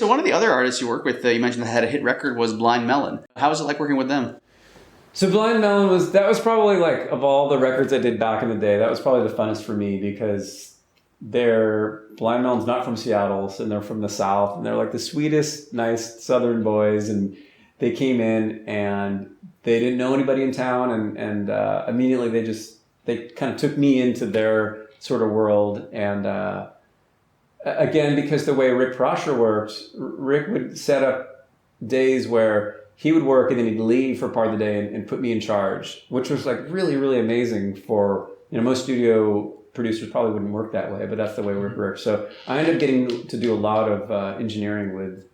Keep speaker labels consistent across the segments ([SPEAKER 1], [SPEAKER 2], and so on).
[SPEAKER 1] one of the other artists you work with, you mentioned that had a hit record, was Blind Melon. How was it like working with them?
[SPEAKER 2] So Blind Melon was probably like, of all the records I did back in the day, that was probably the funnest for me because Blind Melon's not from Seattle, and they're from the South, and they're like the sweetest, nice Southern boys, and they came in and they didn't know anybody in town, and immediately they kind of took me into their sort of world. And again, because the way Rick Prosher works, Rick would set up days where he would work and then he'd leave for part of the day and put me in charge, which was like really, really amazing for, most studio producers probably wouldn't work that way, but that's the way Rick works. So I ended up getting to do a lot of engineering with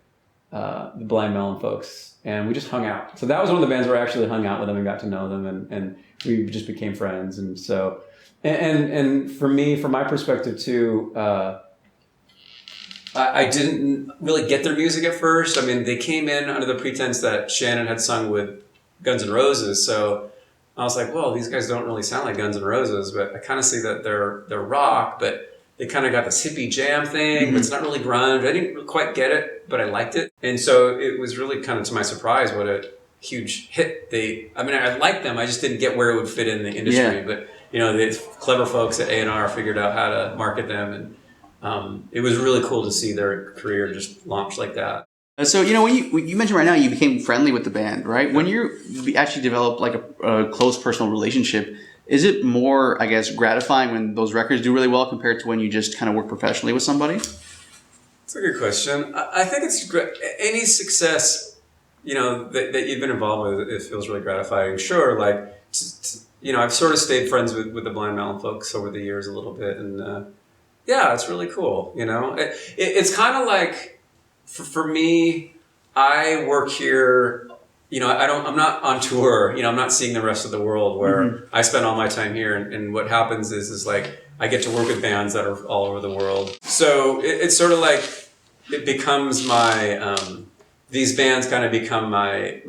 [SPEAKER 2] the Blind Melon folks, and we just hung out. So that was one of the bands where I actually hung out with them and got to know them, and we just became friends. And so, and for me, from my perspective too, I didn't really get their music at first. I mean, they came in under the pretense that Shannon had sung with Guns N' Roses, so I was like, well, these guys don't really sound like Guns N' Roses, but I kind of see that they're rock, but they kind of got this hippie jam thing, but it's not really grunge. I didn't quite get it, but I liked it. And so it was really kind of to my surprise what a huge hit I liked them, I just didn't get where it would fit in the industry. Yeah. But, the clever folks at A&R figured out how to market them, and it was really cool to see their career just launch like that.
[SPEAKER 1] So, when you mentioned right now you became friendly with the band, right? When you actually develop like a close personal relationship, is it more, I guess, gratifying when those records do really well compared to when you just kind of work professionally with somebody?
[SPEAKER 2] That's a good question. I think it's great. Any success, that you've been involved with, it feels really gratifying. Sure, like, I've sort of stayed friends with the Blind Melon folks over the years a little bit, and yeah, it's really cool. It's kind of like, for me, I work here. I'm not on tour. I'm not seeing the rest of the world where I spend all my time here. And what happens is like I get to work with bands that are all over the world. So it's sort of like it becomes my. These bands kind of become my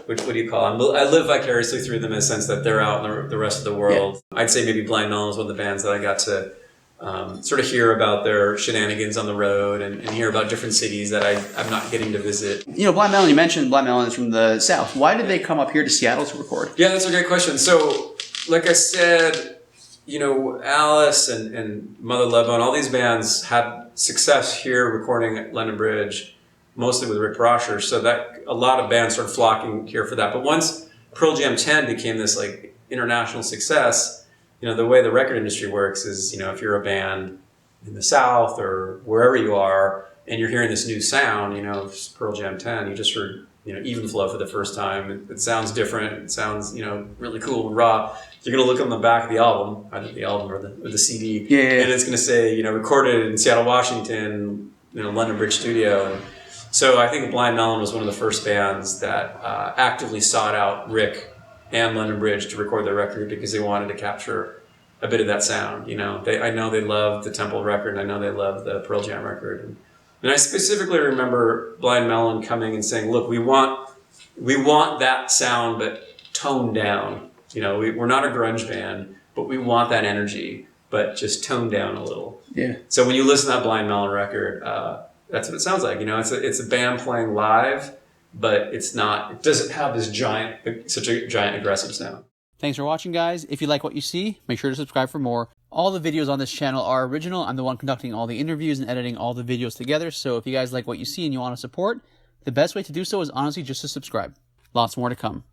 [SPEAKER 2] what do you call them? I live vicariously through them in the sense that they're out in the rest of the world. Yeah. I'd say maybe Blind Melon is one of the bands that I got to sort of hear about their shenanigans on the road and hear about different cities that I'm not getting to visit.
[SPEAKER 1] Blind Melon, you mentioned Blind Melon is from the South. Why did they come up here to Seattle to record?
[SPEAKER 2] Yeah, that's a great question. So, like I said, Alice and Mother Love Bone, all these bands had success here recording at London Bridge, mostly with Rick Prosher. So that a lot of bands started flocking here for that. But once Pearl Jam 10 became this like international success, the way the record industry works is, if you're a band in the South or wherever you are, and you're hearing this new sound, Pearl Jam 10, you just heard, Even Flow for the first time. It sounds different. It sounds, really cool and raw. You're going to look on the back of the album, either the album or the CD, and it's going to say, recorded in Seattle, Washington, London Bridge Studio. And so I think Blind Melon was one of the first bands that actively sought out Rick and London Bridge to record their record because they wanted to capture a bit of that sound. I know they loved the Temple record, and I know they loved the Pearl Jam record. And I specifically remember Blind Melon coming and saying, "Look, we want that sound, but toned down. We're not a grunge band, but we want that energy, but just toned down a little."
[SPEAKER 1] Yeah.
[SPEAKER 2] So when you listen to that Blind Melon record, that's what it sounds like. It's a band playing live, but it doesn't have such a giant aggressive sound.
[SPEAKER 1] Thanks for watching, guys. If you like what you see, make sure to subscribe for more. All the videos on this channel are original. I'm the one conducting all the interviews and editing all the videos together. So if you guys like what you see and you want to support, the best way to do so is honestly just to subscribe. Lots more to come.